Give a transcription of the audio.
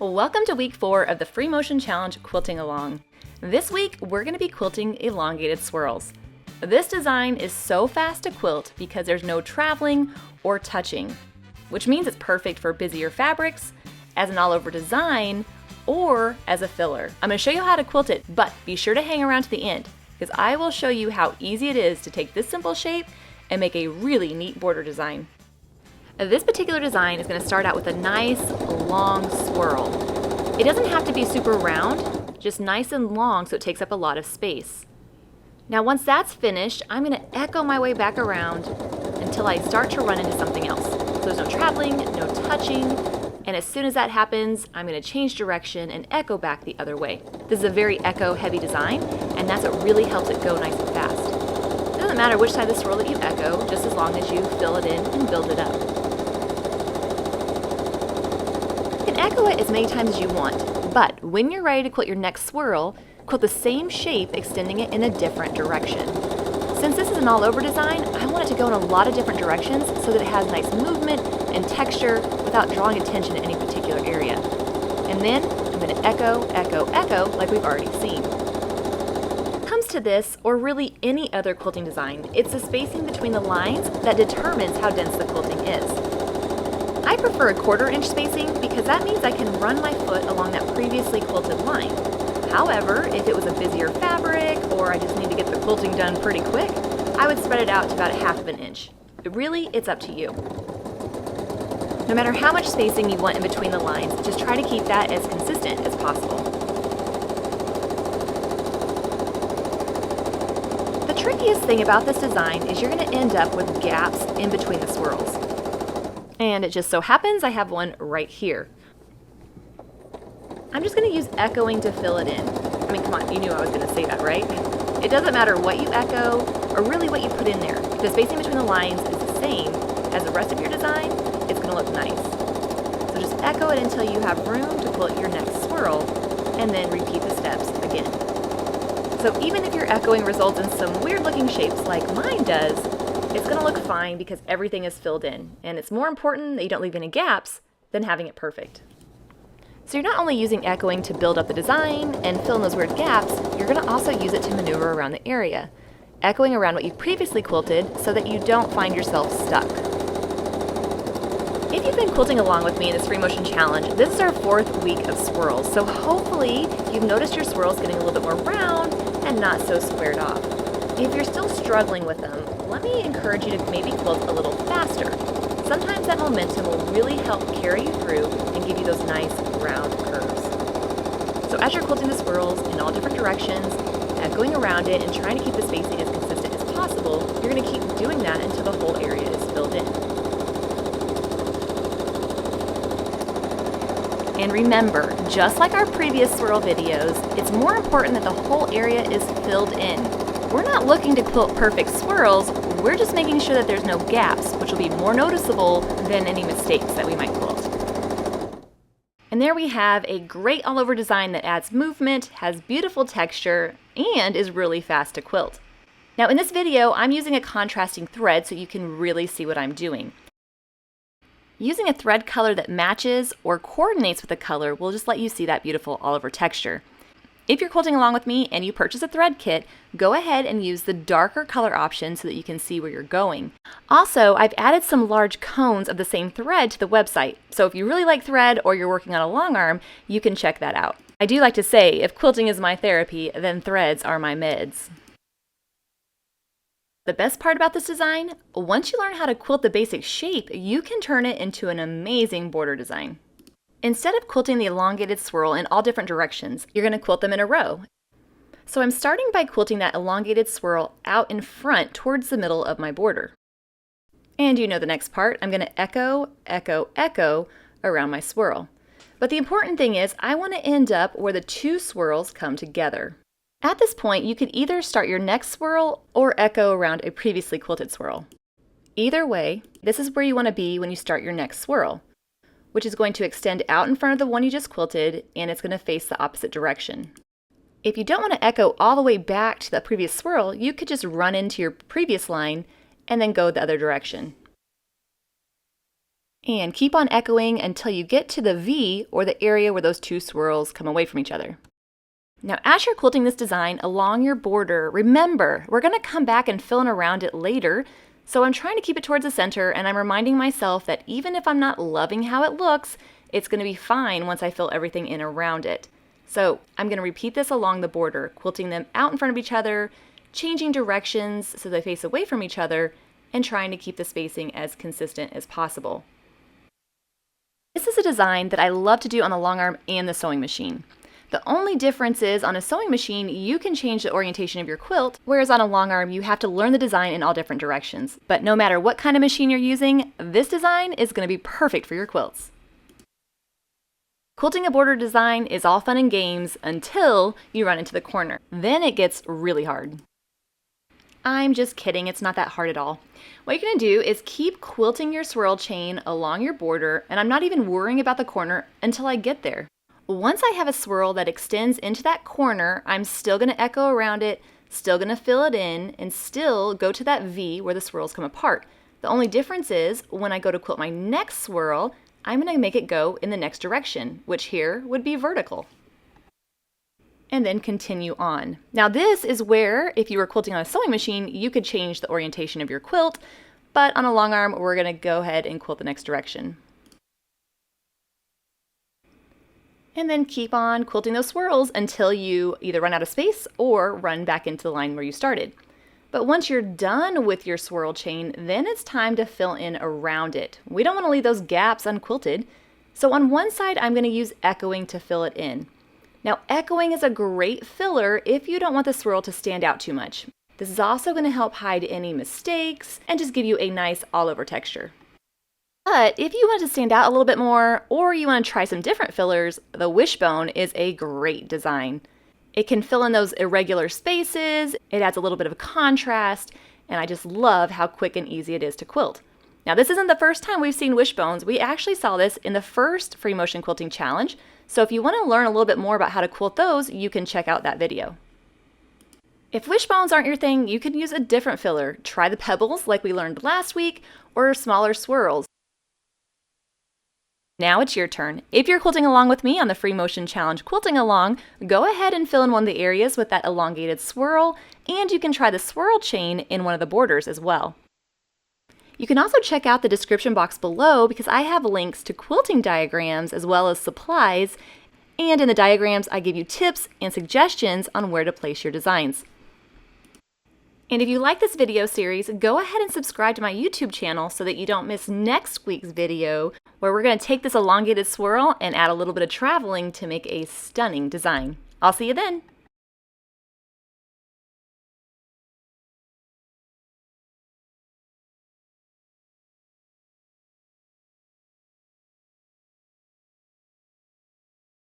Welcome to week 4 of the Free-motion Challenge Quilting Along. This week, we're going to be quilting elongated swirls. This design is so fast to quilt because there's no traveling or touching, which means it's perfect for busier fabrics, as an all-over design, or as a filler. I'm going to show you how to quilt it, but be sure to hang around to the end, because I will show you how easy it is to take this simple shape and make a really neat border design. This particular design is going to start out with a nice long swirl. It doesn't have to be super round, just nice and long so it takes up a lot of space. Now once that's finished, I'm going to echo my way back around until I start to run into something else. So there's no traveling, no touching, and as soon as that happens, I'm going to change direction and echo back the other way. This is a very echo heavy design, and that's what really helps it go nice and fast. It doesn't matter which side of the swirl that you echo, just as long as you fill it in and build it up. Echo it as many times as you want, but when you're ready to quilt your next swirl, quilt the same shape, extending it in a different direction. Since this is an all-over design, I want it to go in a lot of different directions so that it has nice movement and texture without drawing attention to any particular area. And then I'm going to echo, echo, echo like we've already seen. When it comes to this, or really any other quilting design, it's the spacing between the lines that determines how dense the quilting is. I prefer a 1/4 inch spacing because that means I can run my foot along that previously quilted line. However, if it was a busier fabric or I just need to get the quilting done pretty quick, I would spread it out to about 1/2 inch. But really, it's up to you. No matter how much spacing you want in between the lines, just try to keep that as consistent as possible. The trickiest thing about this design is you're going to end up with gaps in between the swirls. And it just so happens I have one right here. I'm just going to use echoing to fill it in. I mean, come on, you knew I was going to say that, right? It doesn't matter what you echo or really what you put in there. If the spacing between the lines is the same as the rest of your design, it's going to look nice. So just echo it until you have room to quilt your next swirl, and then repeat the steps again. So even if your echoing results in some weird looking shapes like mine does, it's going to look fine because everything is filled in, and it's more important that you don't leave any gaps than having it perfect. So you're not only using echoing to build up the design and fill in those weird gaps, you're going to also use it to maneuver around the area, echoing around what you previously quilted so that you don't find yourself stuck. If you've been quilting along with me in this Free-motion Challenge, this is our 4th week of swirls, so hopefully you've noticed your swirls getting a little bit more round and not so squared off. If you're still struggling with them, let me encourage you to maybe quilt a little faster. Sometimes that momentum will really help carry you through and give you those nice round curves. So as you're quilting the swirls in all different directions, going around it and trying to keep the spacing as consistent as possible, you're going to keep doing that until the whole area is filled in. And remember, just like our previous swirl videos, it's more important that the whole area is filled in. We're not looking to quilt perfect swirls, we're just making sure that there's no gaps, which will be more noticeable than any mistakes that we might quilt. And there we have a great all-over design that adds movement, has beautiful texture, and is really fast to quilt. Now in this video, I'm using a contrasting thread so you can really see what I'm doing. Using a thread color that matches or coordinates with the color will just let you see that beautiful all-over texture. If you're quilting along with me and you purchase a thread kit, go ahead and use the darker color option so that you can see where you're going. Also, I've added some large cones of the same thread to the website, so if you really like thread or you're working on a long arm, you can check that out. I do like to say, if quilting is my therapy, then threads are my meds. The best part about this design, once you learn how to quilt the basic shape, you can turn it into an amazing border design. Instead of quilting the elongated swirl in all different directions, you're going to quilt them in a row. So I'm starting by quilting that elongated swirl out in front towards the middle of my border. And you know the next part, I'm going to echo, echo, echo around my swirl. But the important thing is I want to end up where the 2 swirls come together. At this point, you could either start your next swirl or echo around a previously quilted swirl. Either way, this is where you want to be when you start your next swirl, which is going to extend out in front of the one you just quilted, and it's going to face the opposite direction. If you don't want to echo all the way back to the previous swirl, you could just run into your previous line and then go the other direction. And keep on echoing until you get to the V, or the area where those two swirls come away from each other. Now, as you're quilting this design along your border, remember, we're going to come back and fill in around it later, so I'm trying to keep it towards the center, and I'm reminding myself that even if I'm not loving how it looks, it's going to be fine once I fill everything in around it. So I'm going to repeat this along the border, quilting them out in front of each other, changing directions so they face away from each other, and trying to keep the spacing as consistent as possible. This is a design that I love to do on the long arm and the sewing machine. The only difference is on a sewing machine, you can change the orientation of your quilt, whereas on a long arm, you have to learn the design in all different directions. But no matter what kind of machine you're using, this design is going to be perfect for your quilts. Quilting a border design is all fun and games until you run into the corner. Then it gets really hard. I'm just kidding, it's not that hard at all. What you're going to do is keep quilting your swirl chain along your border, and I'm not even worrying about the corner until I get there. Once I have a swirl that extends into that corner, I'm still going to echo around it, still going to fill it in, and still go to that V where the swirls come apart. The only difference is when I go to quilt my next swirl, I'm going to make it go in the next direction, which here would be vertical. And then continue on. Now this is where, if you were quilting on a sewing machine, you could change the orientation of your quilt, but on a long arm, we're going to go ahead and quilt the next direction. And then keep on quilting those swirls until you either run out of space or run back into the line where you started. But once you're done with your swirl chain, then it's time to fill in around it. We don't want to leave those gaps unquilted. So on one side, I'm going to use echoing to fill it in. Now, echoing is a great filler if you don't want the swirl to stand out too much. This is also going to help hide any mistakes and just give you a nice all-over texture. But if you want to stand out a little bit more, or you want to try some different fillers, the wishbone is a great design. It can fill in those irregular spaces, it adds a little bit of contrast, and I just love how quick and easy it is to quilt. Now, this isn't the first time we've seen wishbones. We actually saw this in the first Free-motion Quilting Challenge, so if you want to learn a little bit more about how to quilt those, you can check out that video. If wishbones aren't your thing, you can use a different filler. Try the pebbles like we learned last week, or smaller swirls. Now it's your turn. If you're quilting along with me on the Free-motion Challenge Quilting Along, go ahead and fill in one of the areas with that elongated swirl, and you can try the swirl chain in one of the borders as well. You can also check out the description box below because I have links to quilting diagrams as well as supplies, and in the diagrams I give you tips and suggestions on where to place your designs. And if you like this video series, go ahead and subscribe to my YouTube channel so that you don't miss next week's video where we're going to take this elongated swirl and add a little bit of traveling to make a stunning design. I'll see you then!